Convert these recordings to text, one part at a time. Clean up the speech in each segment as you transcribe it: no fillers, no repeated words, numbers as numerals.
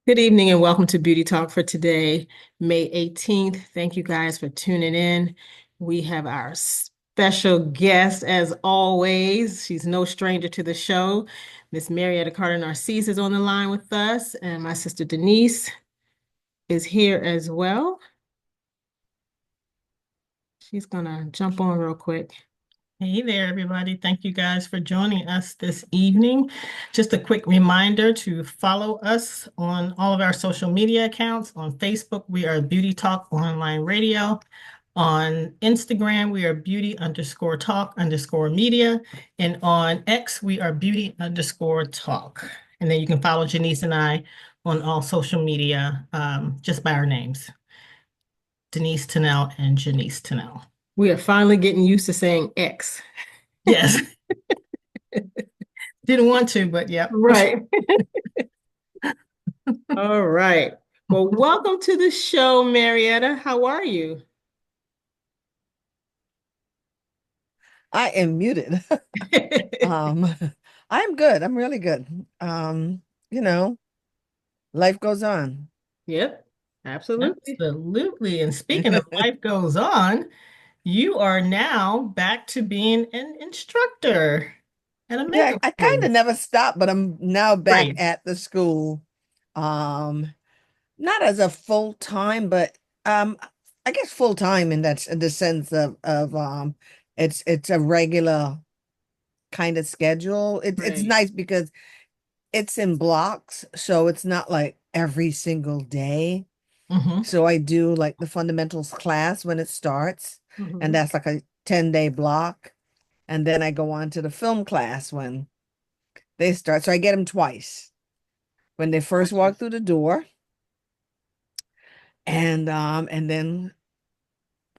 Good evening and welcome to Beauty Talk for today, May 18th. Thank you guys for tuning in. We have our special guest as always. She's no stranger to the show. Miss Marietta Carter-Narcisse is on the line with us, and my sister Denise is here as well. She's gonna jump on real quick. Hey there, everybody. Thank you guys for joining us this evening. Just a quick reminder to follow us on all of our social media accounts. On Facebook, we are Beauty Talk Online Radio. On Instagram, we are beauty_talk_media. And on X, we are beauty_talk. And then you can follow Janice and I on all social media just by our names, Denise Tunnell and Janice Tunnell. We are finally getting used to saying X. Yes. Didn't want to, but yeah. Right. All right. Well, welcome to the show, Marietta. How are you? I am muted. Um, I'm good. I'm really good. You know, life goes on. Yep, absolutely. Absolutely. And speaking of life goes on, you are now back to being an instructor at a Yeah, makeup I kind school. of never stopped, but I'm now back Right. at the school. Um, Not as a full time, but um, I guess full time in the sense of it's a regular kind of schedule. It's Right. nice because it's in blocks, so it's not like every single day. Mm-hmm. So I do like the fundamentals class when it starts, and Mm-hmm. that's like a 10-day block. And then I go on to the film class when they start. So I get them twice when they first Gotcha. walk through the door, and then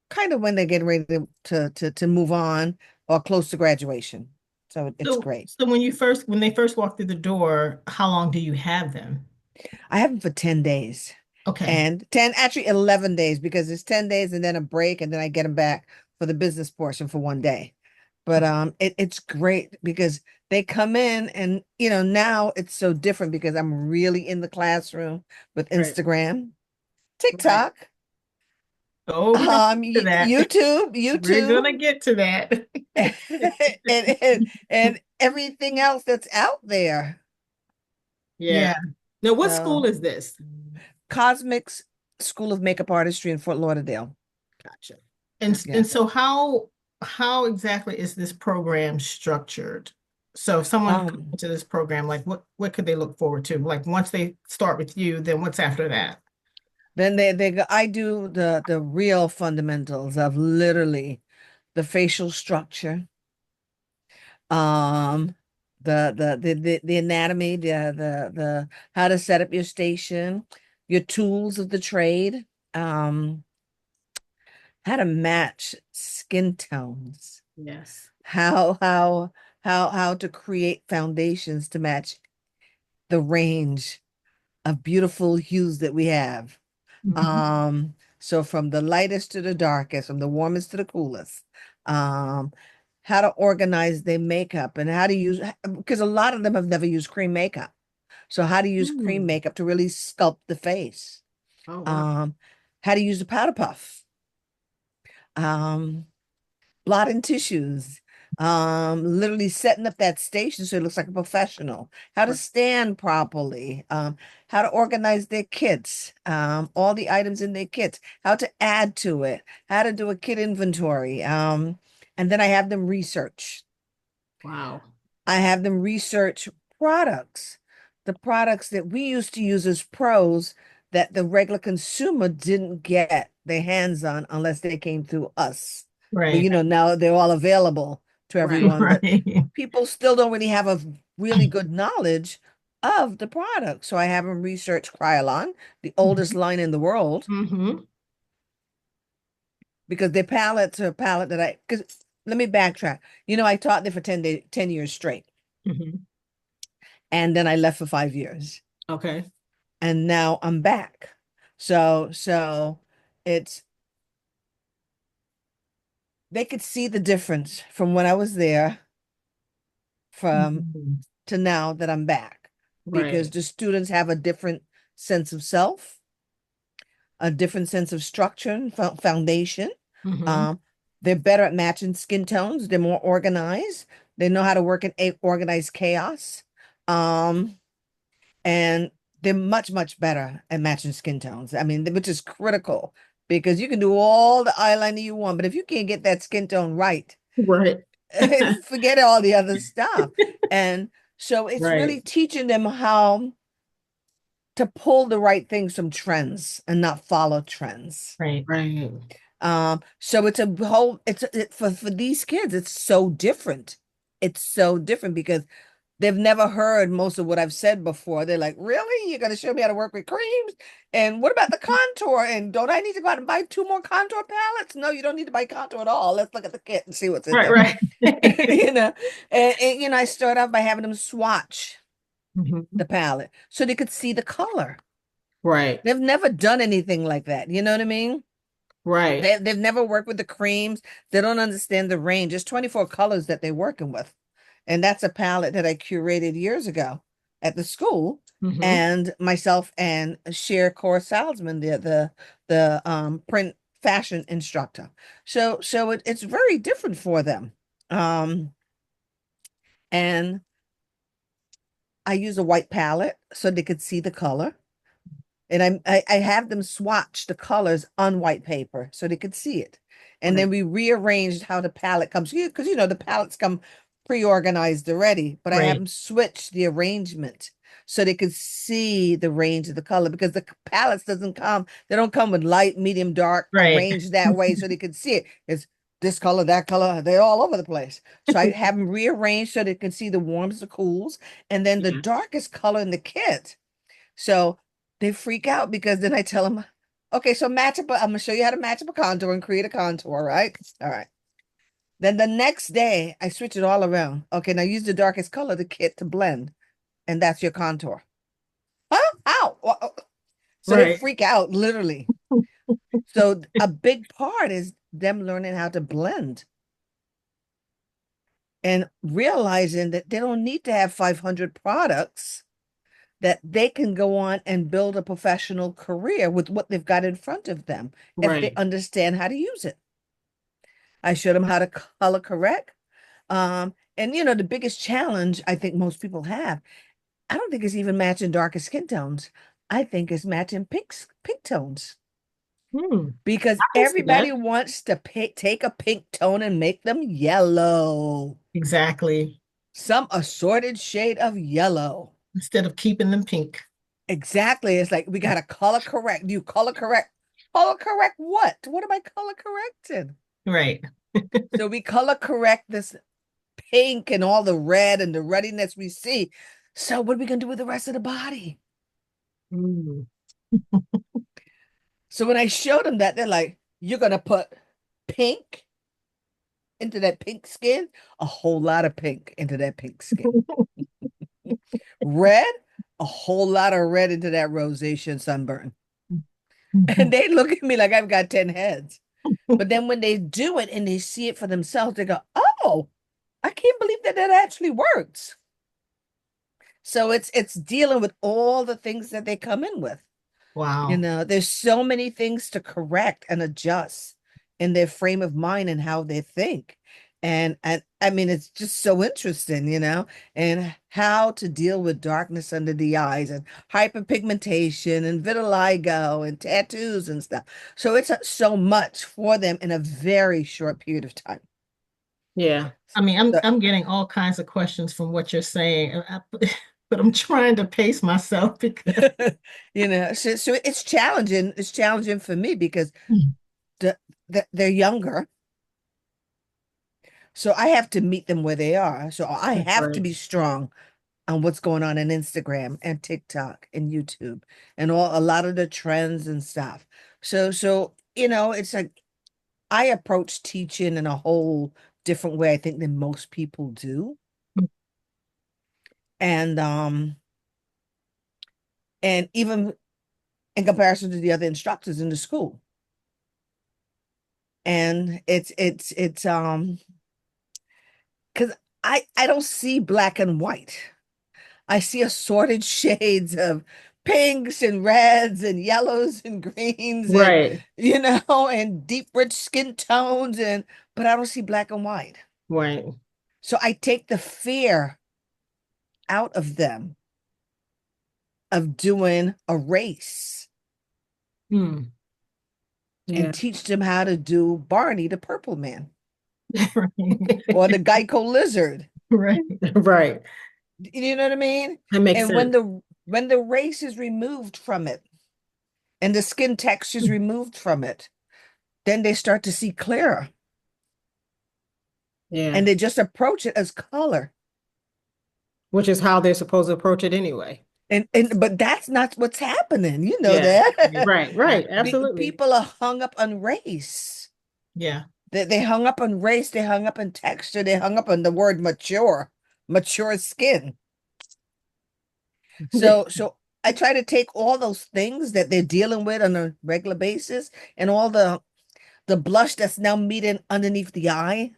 kind of when they get ready to move on or close to graduation. So it's So, great. so when they first walk through the door, how long do you have them? I have them for 10 days Okay. and 10, actually 11 days because it's 10 days and then a break, and then I get them back for the business portion for 1 day. But Okay. it's great because they come in and now it's so different because I'm really in the classroom with Right. Instagram, Right. TikTok, Oh, we're gonna get to that. YouTube, We're YouTube, gonna get to that. and, and everything else that's out there. Yeah. Now, what school So is this? Cosmix School of Makeup Artistry in Fort Lauderdale. Gotcha. And Yeah. so how exactly is this program structured? So if someone comes Um, into this program, like what could they look forward to? Like once they start with you, then what's after that? then they go, I do the real fundamentals of literally the facial structure, um, the anatomy, the how to set up your station, your tools of the trade, um, how to match skin tones, Yes. how to create foundations to match the range of beautiful hues that we have. Mhm. So from the lightest to the darkest, from the warmest to the coolest, um, how to organize their makeup and how to use, because a lot of them have never used cream makeup. So how to use cream Mm. makeup to really sculpt the face. Oh, wow. Um, how to use the powder puff. Um, Blotting tissues, literally setting up that station so it looks like a professional, how to Right. stand properly, how to organize their kits, all the items in their kits, how to add to it, how to do a kit inventory. And then I have them research. Wow. I have them research products, the products that we used to use as pros that the regular consumer didn't get their hands on unless they came through us. But Right. now they're all available to Right. everyone, but Right. people still don't really have a really good knowledge of the product. So I have them research Kryolan, the oldest line in the world, Mm-hmm. because their palettes are a palette that because let me backtrack. I taught there for 10 years straight. Mm-hmm. And then I left for 5 years. Okay. And now I'm back. So it's they could see the difference from when I was there from Mhm. to now that I'm back because Right. the students have a different sense of self, a different sense of structure and foundation. Mm-hmm. Um, they're better at matching skin tones. They're more organized. They know how to work in organized chaos. Um, and they're much, much better at matching skin tones. I mean, which is critical because you can do all the eyeliner you want, but if you can't get that skin tone right, Right. forget all the other stuff. And so it's really Right. teaching them how to pull the right things from trends and not follow trends. Right. Right. So it's a whole, for these kids, it's so different. It's so different because they've never heard most of what I've said before. They're like, really? You're going to show me how to work with creams? And what about the contour? And don't I need to go out and buy 2 more contour palettes? No, you don't need to buy contour at all. Let's look at the kit and see what's in Right. there. Right. You know, and I start off by having them swatch Mhm. the palette so they could see the color. Right. They've never done anything like that. You know what I mean? Right. They've never worked with the creams. They don't understand the range. There's 24 colors that they're working with. And that's a palette that I curated years ago at the school. Mm-hmm. And myself and Cher Core Salzman, the print fashion instructor. So it's very different for them. Um, and I use a white palette so they could see the color. And I have them swatch the colors on white paper so they could see it. And then Right. we rearranged how the palette comes because the palettes come pre-organized already, but I have Right. them switch the arrangement so they could see the range of the color because the palettes doesn't come, they don't come with light, medium, dark Right. arranged that way so they could see it. It's this color, that color, they're all over the place. So I have them rearranged so they can see the warms, the cools, and then the Yeah. darkest color in the kit. So they freak out because then I tell them, okay, so match up. I'm gonna show you how to match up a contour and create a contour, right? All right. Then the next day I switch it all around. Okay, now use the darkest color of the kit to blend, and that's your contour. Huh? Ow! So they Right. freak out literally. So a big part is them learning how to blend and realizing that they don't need to have 500 products, that they can go on and build a professional career with what they've got in front of them if they Right. understand how to use it. I showed them how to color correct. And the biggest challenge I think most people have, I don't think it's even matching darker skin tones. I think it's matching pink tones Hmm. because I can see everybody that. wants to take a pink tone and make them yellow, Exactly. some assorted shade of yellow. Instead of keeping them pink. Exactly. It's like we got to color correct. Do you color correct? Color correct what? What am I color correcting? Right. So we color correct this pink and all the red and the readiness we see. So what are we gonna do with the rest of the body? Mm. So when I showed them that, they're like, "You're gonna put pink into that pink skin, a whole lot of pink into that pink skin. Red, a whole lot of red into that rosacea and sunburn." And they look at me like I've got 10 heads. But then when they do it and they see it for themselves, they go, "Oh, I can't believe that that actually works." So it's dealing with all the things that they come in with. Wow. There's so many things to correct and adjust in their frame of mind and how they think. And I mean, it's just so interesting, and how to deal with darkness under the eyes and hyperpigmentation and vitiligo and tattoos and stuff. So it's so much for them in a very short period of time. Yeah. I mean, I'm So, I'm getting all kinds of questions from what you're saying, but I'm trying to pace myself because so it's challenging. It's challenging for me because the, they're younger. So I have to meet them where they are. So I that's have to right. be strong on what's going on Instagram and TikTok and YouTube and a lot of the trends and stuff. So it's like I approach teaching in a whole different way, I think, than most people do. And and even in comparison to the other instructors in the school. And it's because I don't see black and white. I see assorted shades of pinks and reds and yellows and greens and Right. and deep rich skin tones but I don't see black and white. Right. So I take the fear out of them of doing a race Hmm. and Yeah. teach them how to do Barney the Purple Man or the Right. Geico Lizard. Right. Right. You know what I mean? That makes And sense. when the race is removed from it and the skin texture is removed from it, then they start to see clearer Yeah. and they just approach it as color. Which is how they're supposed to approach it anyway. And but that's not what's happening. You know Yeah. that. Right. Right. Absolutely. People are hung up on race. Yeah. They hung up on race, they hung up on texture, they hung up on the word mature skin. So I try to take all those things that they're dealing with on a regular basis and all the blush that's now meeting underneath the eye.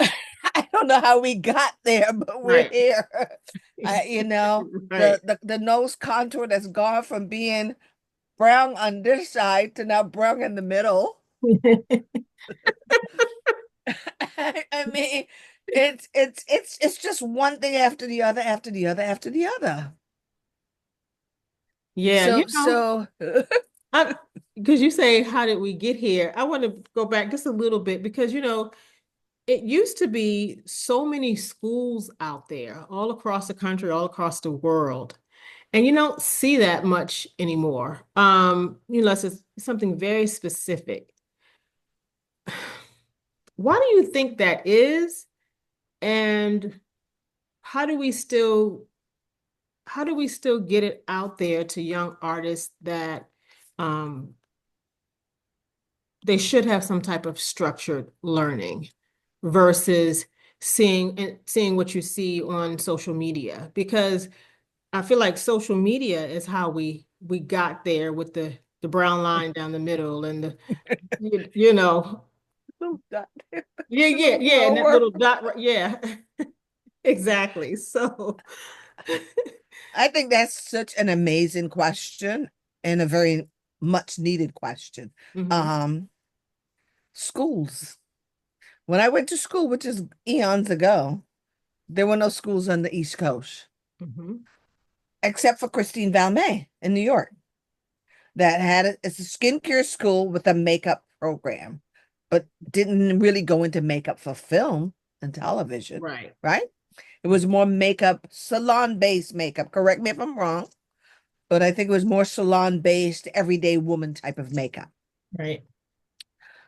I don't know how we got there, but we're Right. here. Right. The nose contour that's gone from being brown on this side to now brown in the middle. I mean, it's just one thing after the other, after the other, after the other. Yeah. So I because you say, how did we get here? I want to go back just a little bit because, it used to be so many schools out there, all across the country, all across the world. And you don't see that much anymore. Unless it's something very specific. Why do you think that is? And how do we still how do we still get it out there to young artists that um they should have some type of structured learning versus seeing what you see on social media? Because I feel like social media is how we got there with the brown line down the middle and the you know little dot, yeah, the yeah, little yeah, and that grower. little dot yeah. Exactly. So I think that's such an amazing question and a very much needed question. hmm Um, Schools. When I went to school, which is eons ago, there were no schools on the East Coast, hmm except for Christine Valmet in New York, that it's a skincare school with a makeup program, but didn't really go into makeup for film and television, right. right? It was more makeup, salon-based makeup. Correct me if I'm wrong, but I think it was more salon-based, everyday woman type of makeup. Right.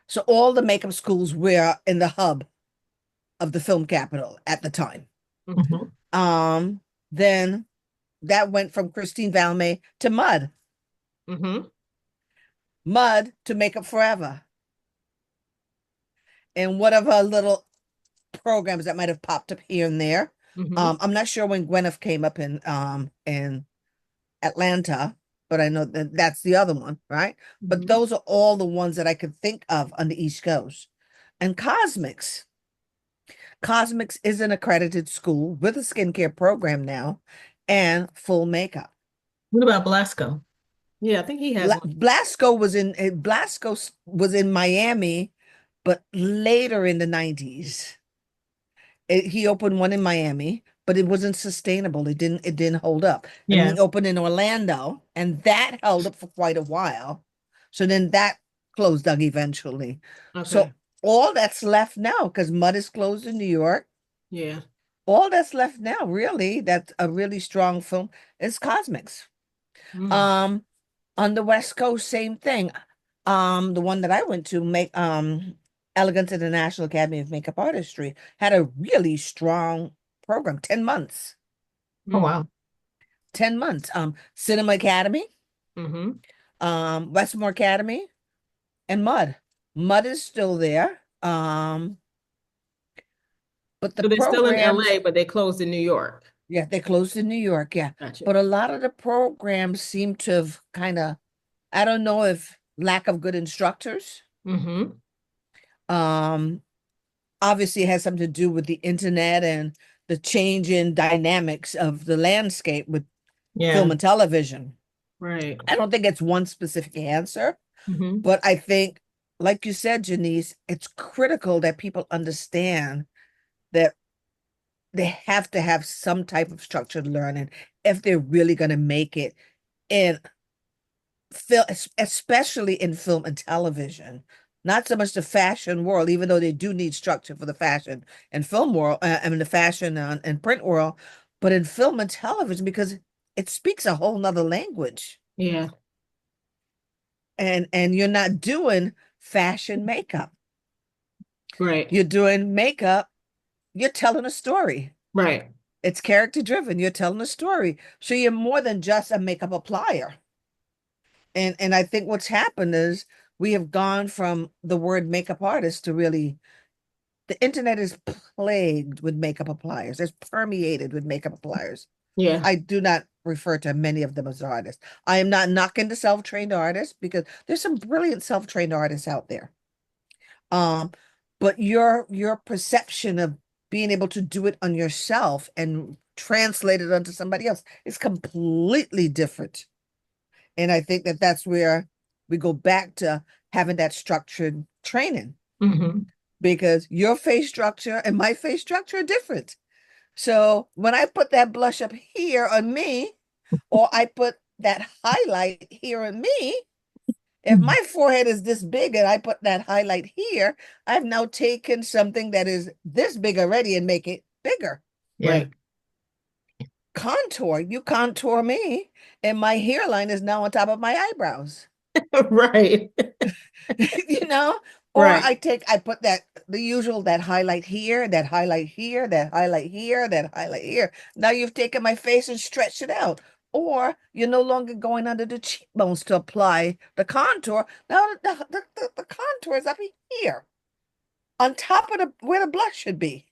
So all the makeup schools were in the hub of the film capital at the time. hmm Um, then that went from Christine Valmet to hmm Mud to Makeup Forever, and whatever little programs that might have popped up here and there. hmm I'm not sure when Gwyneth came up in Atlanta, but I know that that's the other one, right? But hmm those are all the ones that I could think of on the East Coast. And Cosmix. Cosmix is an accredited school with a skincare program now and full makeup. What about Blasco? Yeah, I think he has one. Blasco was in Miami, but later in the 90s. He opened one in Miami, but it wasn't sustainable. It didn't hold up. And Yeah. he opened in Orlando, and that held up for quite a while. So then that closed down eventually. Okay. So all that's left now, because Mud is closed in New York, Yeah. all that's left now, really, that's a really strong film, is Cosmix. Mm. Um, on the West Coast, same thing. The one that I went to make Elegance International Academy of Makeup Artistry had a really strong program, 10 months. Oh wow. 10 months. Cinema Academy, hmm Westmore Academy, and Mud. Mud is still there. But the So they're still in programs, LA, but they closed in New York. yeah, they closed in New York, yeah. Gotcha. But a lot of the programs seem to have kind of, I don't know if lack of good instructors. hmm Um, Obviously it has something to do with the internet and the change in dynamics of the landscape with Yeah. film and television. Right. I don't think it's one specific answer, Hmm. but I think, like you said, Janice, it's critical that people understand that they have to have some type of structured learning if they're really going to make it in film, especially in film and television. Not so much the fashion world, even though they do need structure for the fashion and film world, I mean the fashion and print world, but in film and television because it speaks a whole nother language, Yeah. and you're not doing fashion makeup. Right. You're doing makeup. You're telling a story. Right. It's character driven. You're telling a story. So you're more than just a makeup applier. And I think what's happened is we have gone from the word makeup artist to really the internet is plagued with makeup appliers. It's permeated with makeup appliers. Yeah. I do not refer to many of them as artists. I am not knocking the self-trained artists because there's some brilliant self-trained artists out there. Um, but your perception of being able to do it on yourself and translate it onto somebody else is completely different. And I think that that's where we go back to having that structured training Hmm. because your face structure and my face structure are different. So when I put that blush up here on me, or I put that highlight here on me, if my forehead is this big and I put that highlight here, I've now taken something that is this big already and make it bigger. Yeah. Contour, you contour me, and my hairline is now on top of my eyebrows. Right. You know, or Right. I put that the usual that highlight here, that highlight here, that highlight here, that highlight here. Now you've taken my face and stretched it out. Or you're no longer going under the cheekbones to apply the contour. Now the contour is up here on top of the where the blush should be,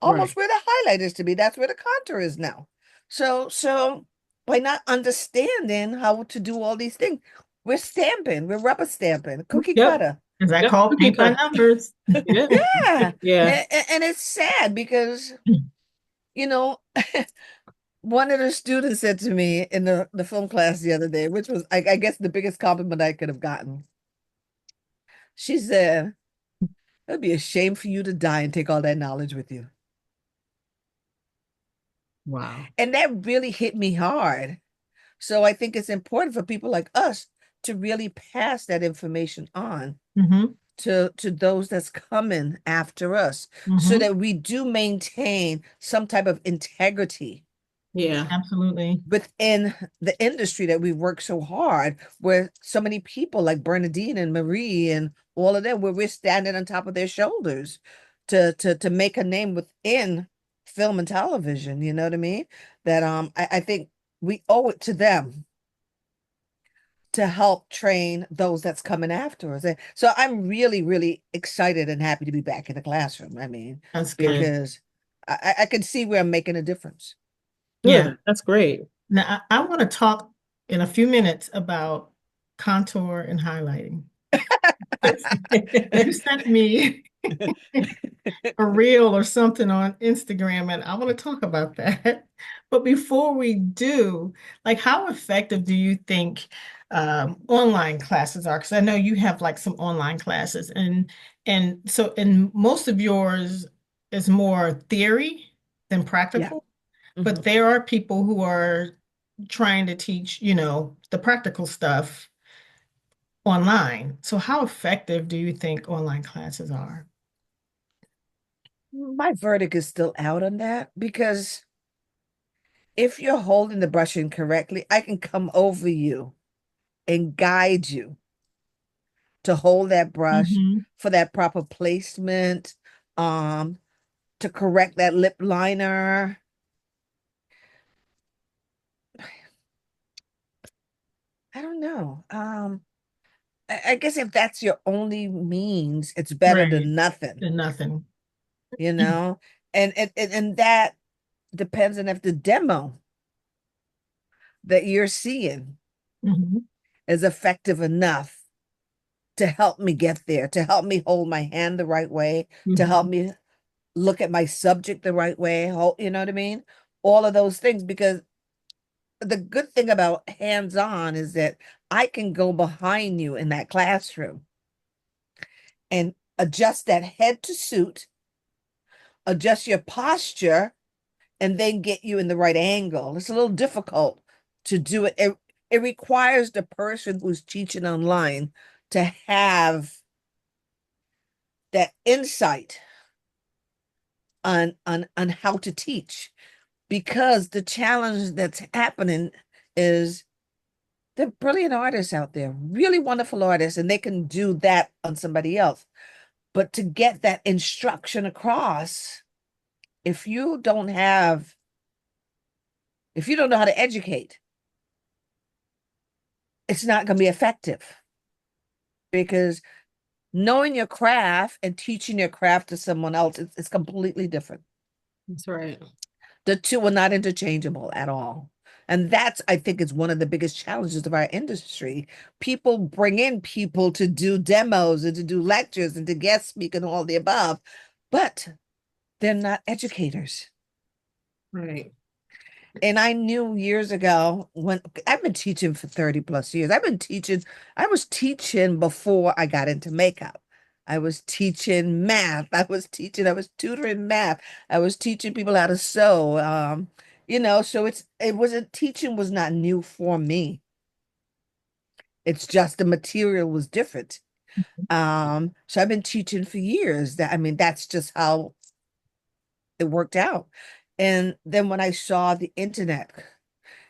almost Right. where the highlight is to be. That's where the contour is now. So by not understanding how to do all these things, we're stamping, we're rubber stamping, cookie Yep. cutter. Is that Yep, called cookie paint by cutter. numbers? Yeah. Yeah. Yeah. And it's sad because, you know, one of the students said to me in the film class the other day, which was, I guess, the biggest compliment I could have gotten. She said, it'd be a shame for you to die and take all that knowledge with you. Wow. And that really hit me hard. So I think it's important for people like us to really pass that information on Hmm. to those that's coming after us so Hmm. that we do maintain some type of integrity Yeah. Absolutely. within the industry that we work so hard, where so many people like Bernadine and Marie and all of them, where we're standing on top of their shoulders to make a name within film and television, you know what I mean? That I think we owe it to them to help train those that's coming after us. And so I'm really, really excited and happy to be back in the classroom. I mean, That's good. because I can see where I'm making a difference. Yeah, Good. that's great. Now, I want to talk in a few minutes about contour and highlighting. You sent me a reel or something on Instagram, and I want to talk about that. But before we do, like, how effective do you think online classes are? Because I know you have like some online classes, and so and most of yours is more theory than Yeah. practical. But Mhm. there are people who are trying to teach, the practical stuff online. So how effective do you think online classes are? My verdict is still out on that because if you're holding the brushing correctly, I can come over you and guide you to hold that brush Hmm. for that proper placement, um, to correct that lip liner. I don't know. I guess if that's your only means, it's better Right. than nothing, And nothing. you know? And that depends on if the demo that you're seeing Hmm. is effective enough to help me get there, to help me hold my hand the right way, to help Hmm. me look at my subject the right way, you know what I mean? All of those things, because the good thing about hands-on is that I can go behind you in that classroom and adjust that head to suit, adjust your posture, and then get you in the right angle. It's a little difficult to do it. It requires the person who's teaching online to have that insight on how to teach, because the challenge that's happening is they're brilliant artists out there, really wonderful artists, and they can do that on somebody else. But to get that instruction across, if you don't have, if you don't know how to educate, it's not going to be effective, because knowing your craft and teaching your craft to someone else, it's completely different. That's right. The two are not interchangeable at all. And that's, I think, is one of the biggest challenges of our industry. People bring in people to do demos and to do lectures and to guest speak and all the above, but they're not educators. Right. And I knew years ago, when I've been teaching for 30 plus years. I was teaching before I got into makeup. I was teaching math. I was tutoring math. I was teaching people how to sew. So it wasn't, teaching was not new for me. It's just the material was different. So I've been teaching for years. That's just how it worked out. And then when I saw the internet,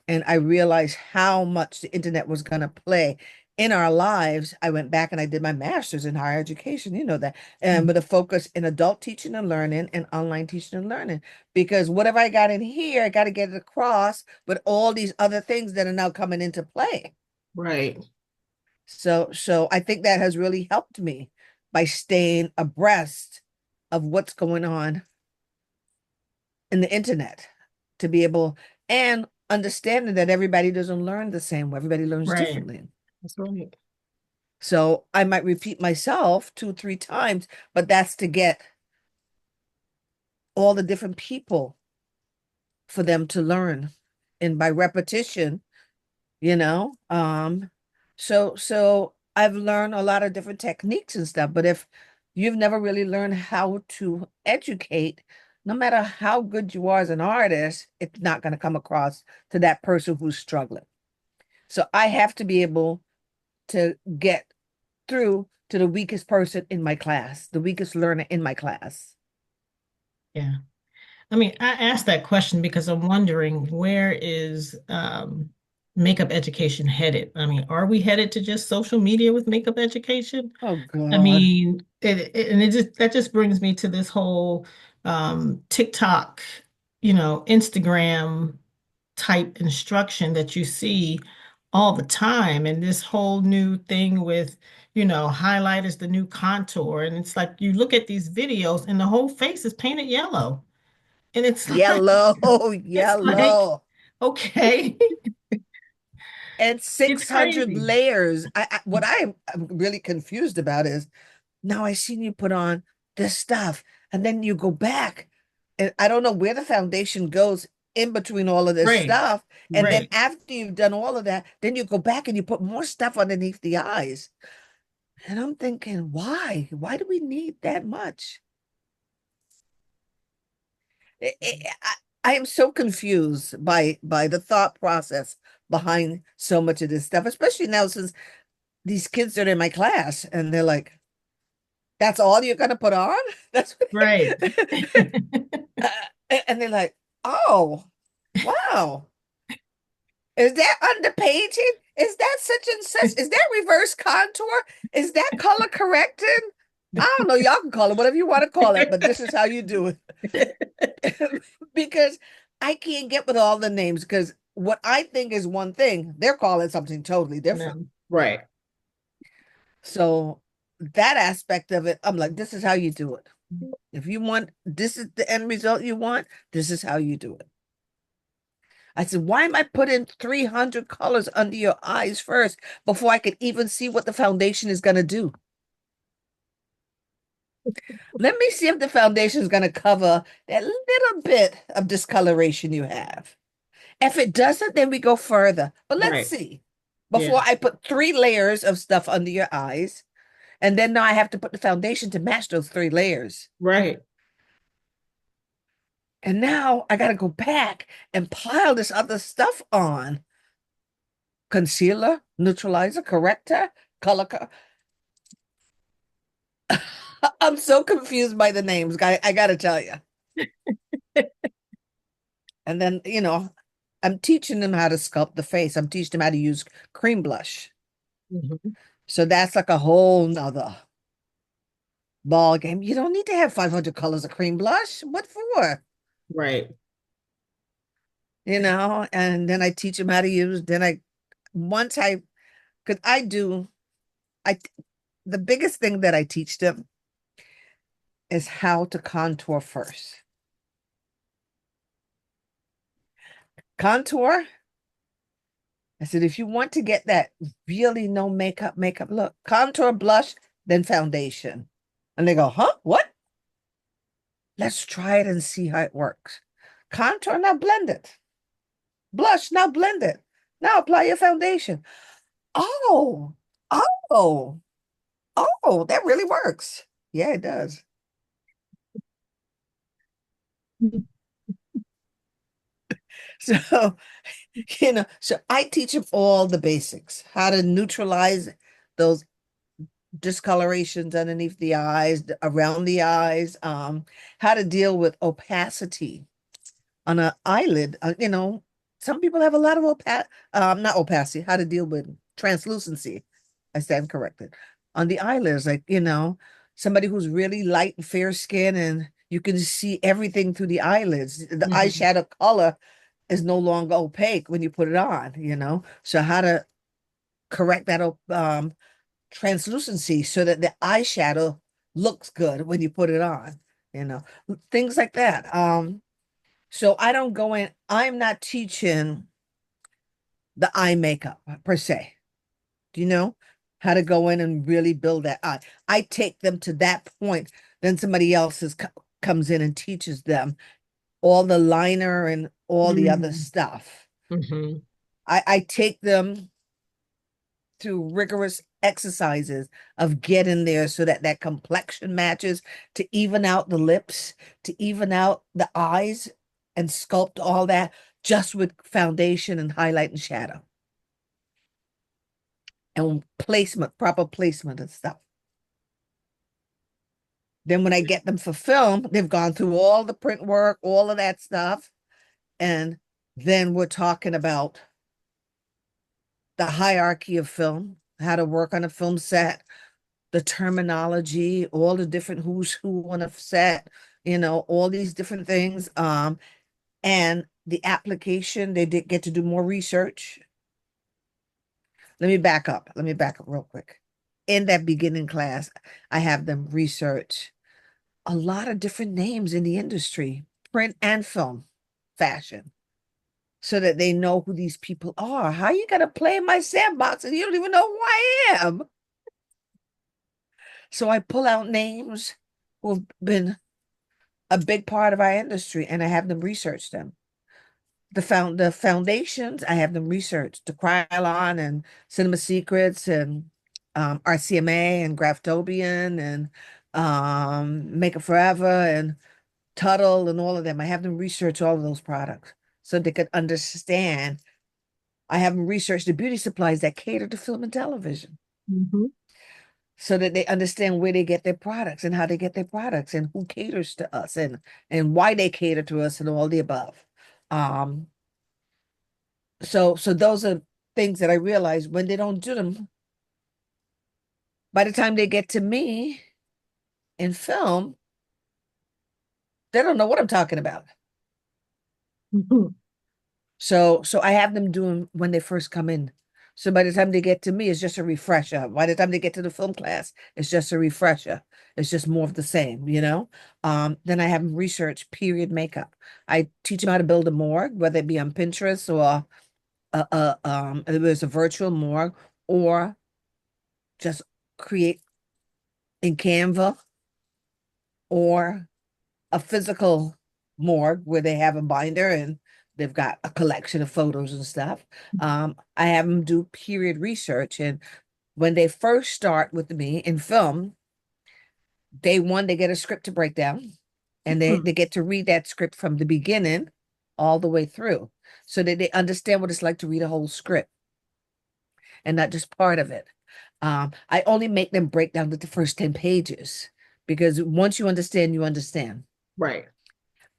and I realized how much the internet was going to play in our lives, I went back and I did my master's in higher education, you know that, and with a focus in adult teaching and learning and online teaching and learning. Because whatever I got in here, I got to get it across with all these other things that are now coming into play. Right. So I think that has really helped me by staying abreast of what's going on in the internet, to be able, and understanding that everybody doesn't learn the same way, everybody learns Right. differently. That's right. So I might repeat myself two, three times, but that's to get all the different people for them to learn. And by repetition, you know, so I've learned a lot of different techniques and stuff, but if you've never really learned how to educate, no matter how good you are as an artist, it's not going to come across to that person who's struggling. So I have to be able to get through to the weakest person in my class, the weakest learner in my class. Yeah. I mean, I asked that question because I'm wondering where is makeup education headed? I mean, are we headed to just social media with makeup education? Oh I God. mean, and it just that just brings me to this whole TikTok, Instagram type instruction that you see all the time, and this whole new thing with, highlight is the new contour, and it's like you look at these videos and the whole face is painted yellow. And it's like, Yellow, it's like, yellow. okay, And it's 600 crazy. layers. What I'm really confused about is, now I seen you put on this stuff, and then you go back, and I don't know where the foundation goes in between all of this Right, stuff. And then right. after you've done all of that, then you go back and you put more stuff underneath the eyes. And I'm thinking, why? Why do we need that much? I am so confused by the thought process behind so much of this stuff, especially now since these kids are in my class and they're like, "That's all you're gonna put on?" That's Right. uh, and they're like, "Oh, wow. Is that underpainting? Is that such and such? Is that reverse contour? Is that color correcting? I don't know. Y'all can call it whatever you want to call it, but this is how you do it." Because I can't get with all the names, because what I think is one thing, they're calling something totally different. No, right. So that aspect of it, I'm like, this is how you do it. If you want, this is the end result you want, this is how you do it. I said, why am I putting 300 colors under your eyes first before I can even see what the foundation is going to do? Let me see if the foundation is going to cover that little bit of discoloration you have. If it doesn't, then we go further. But let's Right. see. Before Yeah. I put 3 layers of stuff under your eyes, and then now I have to put the foundation to match those 3 layers. Right. And now I got to go back and pile this other stuff on. Concealer, neutralizer, corrector, color. I'm so confused by the names, guy. I got to tell you. And then, I'm teaching them how to sculpt the face. I'm teaching them how to use cream blush. Mhm. So that's like a whole nother ball game. You don't need to have 500 colors of cream blush. What for? Right. And then I teach them how to use, once I, because I, the biggest thing that I teach them is how to contour first. Contour, I said, if you want to get that really no makeup look, contour, blush, then foundation. And they go, huh? What? Let's try it and see how it works. Contour, now blend it. Blush, now blend it. Now apply your foundation. Oh, oh, oh, that really works. Yeah, it does. So, so I teach them all the basics, how to neutralize those discolorations underneath the eyes, around the eyes, how to deal with opacity on an eyelid. Some people have a lot of not opacity, how to deal with translucency. I stand corrected. On the eyelids, like, somebody who's really light and fair skin and you can see everything through the eyelids. The Mhm. eyeshadow color is no longer opaque when you put it on. So how to correct that translucency so that the eyeshadow looks good when you put it on, you know, things like that. So I don't go in, I'm not teaching the eye makeup per se. Do you know how to go in and really build that eye? I take them to that point, then somebody else comes in and teaches them all the liner and all the other Mm. stuff. Mhm. I take them through rigorous exercises of getting there so that that complexion matches, to even out the lips, to even out the eyes and sculpt all that just with foundation and highlight and shadow and placement, proper placement and stuff. Then when I get them for film, they've gone through all the print work, all of that stuff. And then we're talking about the hierarchy of film, how to work on a film set, the terminology, all the different who's who on a set, all these different things. And the application, they did get to do more research. Let me back up. Let me back up real quick. In that beginning class, I have them research a lot of different names in the industry, print and film, fashion, so that they know who these people are. How you gonna play in my sandbox and you don't even know who I am? So I pull out names who've been a big part of our industry, and I have them research them. The foundations, I have them research the Krylon and Cinema Secrets and RCMA and Graftobian and Make It Forever and Tuttle and all of them. I have them research all of those products so they could understand. I have them research the beauty supplies that cater to film and television Mhm. so that they understand where they get their products and how they get their products and who caters to us and why they cater to us and all the above. Um, so those are things that I realize when they don't do them, by the time they get to me in film, they don't know what I'm talking about. Mhm. So I have them doing when they first come in. So by the time they get to me, it's just a refresher. By the time they get to the film class, it's just a refresher. It's just more of the same. Then I have them research period makeup. I teach them how to build a morgue, whether it be on Pinterest or it was a virtual morgue, or just create in Canva, or a physical morgue where they have a binder and They've got a collection of photos and stuff. I have them do period research. And when they first start with me in film, day one, they get a script to break down, and Hmm. they get to read that script from the beginning all the way through so that they understand what it's like to read a whole script and not just part of it. I only make them break down the first 10 pages because once you understand, you understand. Right.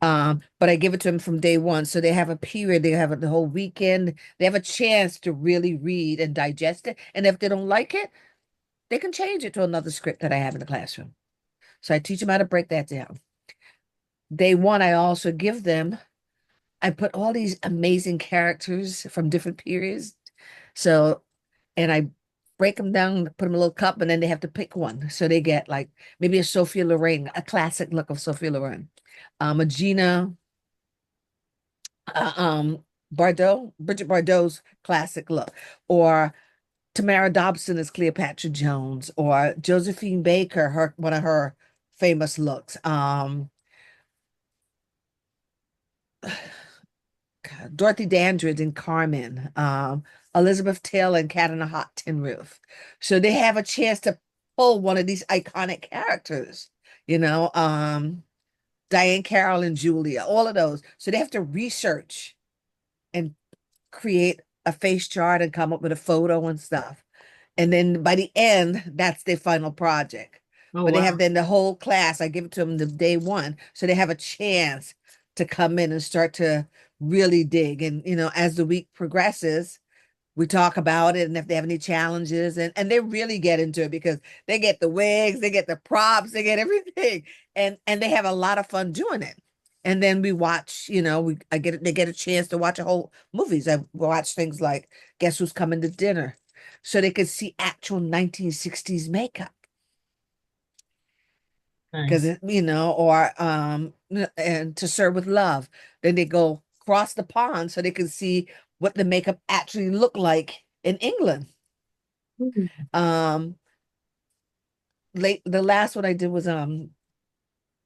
But I give it to them from day one. So they have a period, they have the whole weekend, they have a chance to really read and digest it. And if they don't like it, they can change it to another script that I have in the classroom. So I teach them how to break that down. Day one, I also give them, I put all these amazing characters from different periods. So, and I break them down, put them in a little cup, and then they have to pick one. So they get like maybe a Sophia Loren, a classic look of Sophia Loren, a Gina, uh, um, Bridget Bardot's classic look, or Tamara Dobson as Cleopatra Jones, or Josephine Baker, her one of her famous looks. Dorothy Dandridge in Carmen, Elizabeth Taylor in Cat on a Hot Tin Roof. So they have a chance to pull one of these iconic characters, you know, Diane Carroll and Julia, all of those. So they have to research and create a face chart and come up with a photo and stuff. And then by the end, that's their final project. Oh, But they have wow. then the whole class, I give it to them the day one. So they have a chance to come in and start to really dig. And, as the week progresses, we talk about it and if they have any challenges and they really get into it because they get the wigs, they get the props, they get everything. And they have a lot of fun doing it. And then we watch, they get a chance to watch a whole movies. I watch things like Guess Who's Coming to Dinner so they could see actual 1960s makeup. Nice. Because or and To Serve with Love. Then they go across the pond so they can see what the makeup actually looked like in England. Mhm. Um, the last one I did was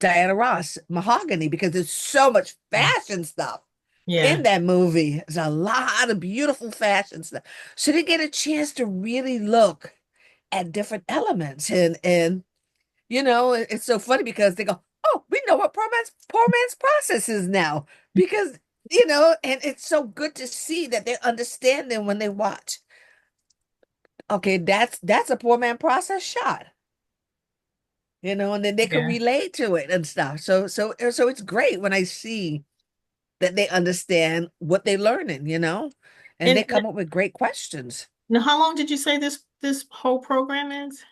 Diana Ross, Mahogany, because there's so much fashion stuff Yeah. in that movie. There's a lot of beautiful fashion stuff. So they get a chance to really look at different elements and it's so funny because they go, "Oh, we know what poor man's process is now." Because, and it's so good to see that they understand them when they watch. Okay, that's a poor man process shot. And then they can Yeah. relate to it and stuff. So it's great when I see that they understand what they're learning, and they And come up with great questions. now, how long did you say this whole program is?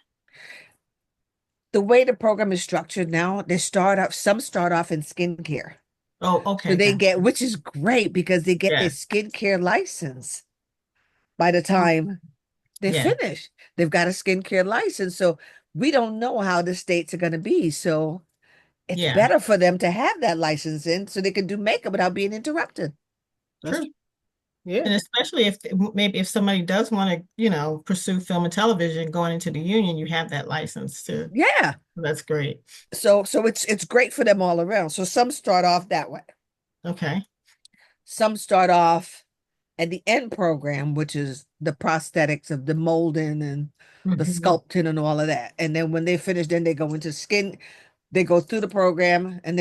The way the program is structured now, some start off in skincare. Oh, So okay, gotcha. which is great because they get their Yeah. skincare license by the Oh, time they yeah. finish. They've got a skincare license. So we don't know how the states are going to be. So it's Yeah. better for them to have that license in so they can do makeup without being interrupted. That's, True. yeah. And especially if maybe if somebody does want to, pursue film and television going into the union, you have that license too. Yeah. That's great. So it's great for them all around. So some start off that way. Okay. Some start off at the end program, which is the prosthetics of the molding and the Mhm. sculpting and all of that. And then when they finish, then they go into skin. They go through the program and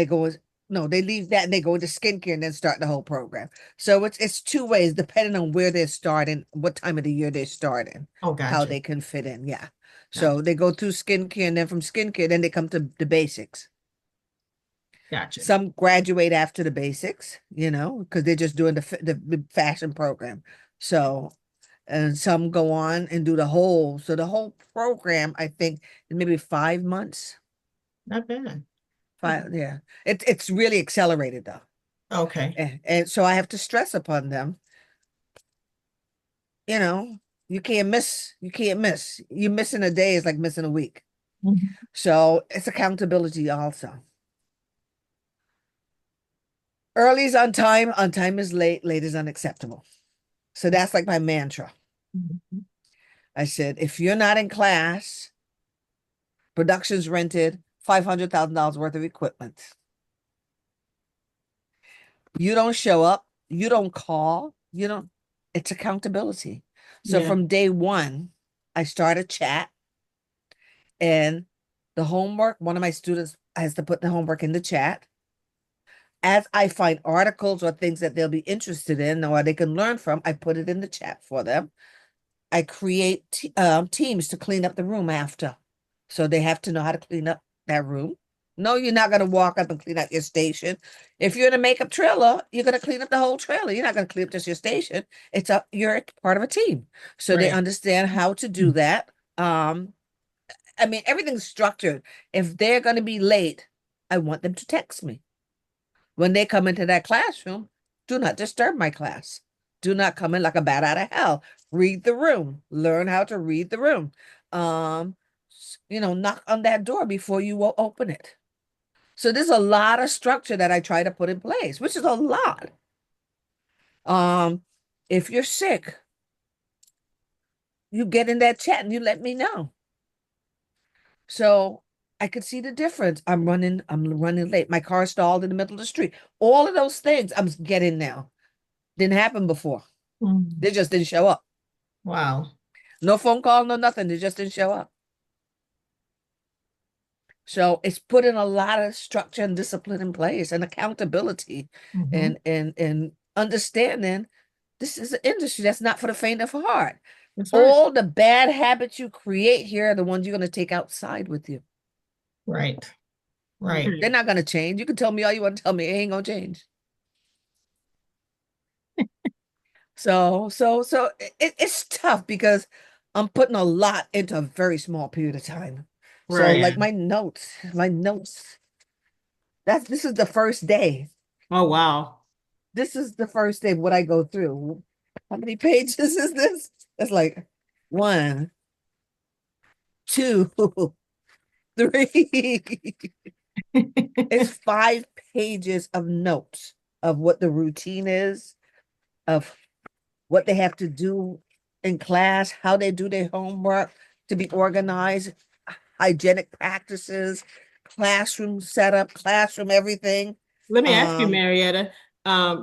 no, they leave that and they go into skincare and then start the whole program. So it's two ways, depending on where they're starting, what time of the year they're starting, Oh, how gotcha. they can fit in. Yeah. Gotcha. So they go through skincare and then from skincare, then they come to the basics. Gotcha. Some graduate after the basics, because they're just doing the fashion program. So, and some go on and do so the whole program, I think, is maybe 5 months. Not bad. Not bad. Yeah. It's really accelerated though. Okay. And so I have to stress upon them, you know, you can't miss. You can't miss. You missing a day is like missing a week. Mhm. So it's accountability also. Early is on time is late, late is unacceptable. So that's like my mantra. Mhm. I said, if you're not in class, production's rented, $500,000 worth of equipment. You don't show up, You don't call, you don't, it's accountability. So Yeah. from day one, I start a chat and the homework, one of my students has to put the homework in the chat. As I find articles or things that they'll be interested in or they can learn from, I put it in the chat for them. I create teams to clean up the room after. So they have to know how to clean up that room. No, you're not going to walk up and clean up your station. If you're in a makeup trailer, you're going to clean up the whole trailer. You're not going to clean up just your station. You're part of a team. So they Right. understand how to do that. I mean, everything's structured. If they're going to be late, I want them to text me. When they come into that classroom, do not disturb my class. Do not come in like a bat out of hell. Read the room. Learn how to read the room. Um, knock on that door before you will open it. So there's a lot of structure that I try to put in place, which is a lot. Um, if you're sick, you get in that chat and you let me know. So I could see the difference. I'm running late. My car stalled in the middle of the street. All of those things I'm getting now. Didn't happen before. Mm. They just didn't show up. Wow. No phone call, no nothing. They just didn't show up. So it's putting a lot of structure and discipline in place and accountability Hmm. and understanding this is an industry that's not for the faint of heart. That's right. All the bad habits you create here are the ones you're going to take outside with you. Right. Right. They're not going to change. You can tell me all you want to tell me. It ain't going to change. It's tough because I'm putting a lot into a very small period of time. So Right. like my notes, this is the first day. Oh, wow. This is the first day of what I go through. How many pages is this? It's like one, two, three. It's 5 pages of notes of what the routine is, of what they have to do in class, how they do their homework, to be organized, hygienic practices, classroom setup, classroom everything. Let me ask you, Um, Marietta,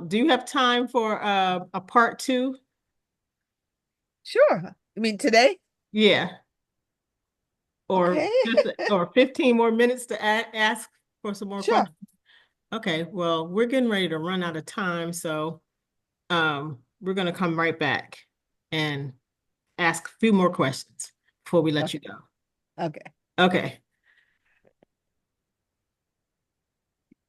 do you have time for a part two? sure. I mean, today? Yeah. Or Okay, just or 15 more minutes to ask for some more sure. questions? Okay, well, we're getting ready to run out of time, so we're gonna come right back and ask a few more questions before we let you go. Okay. Okay.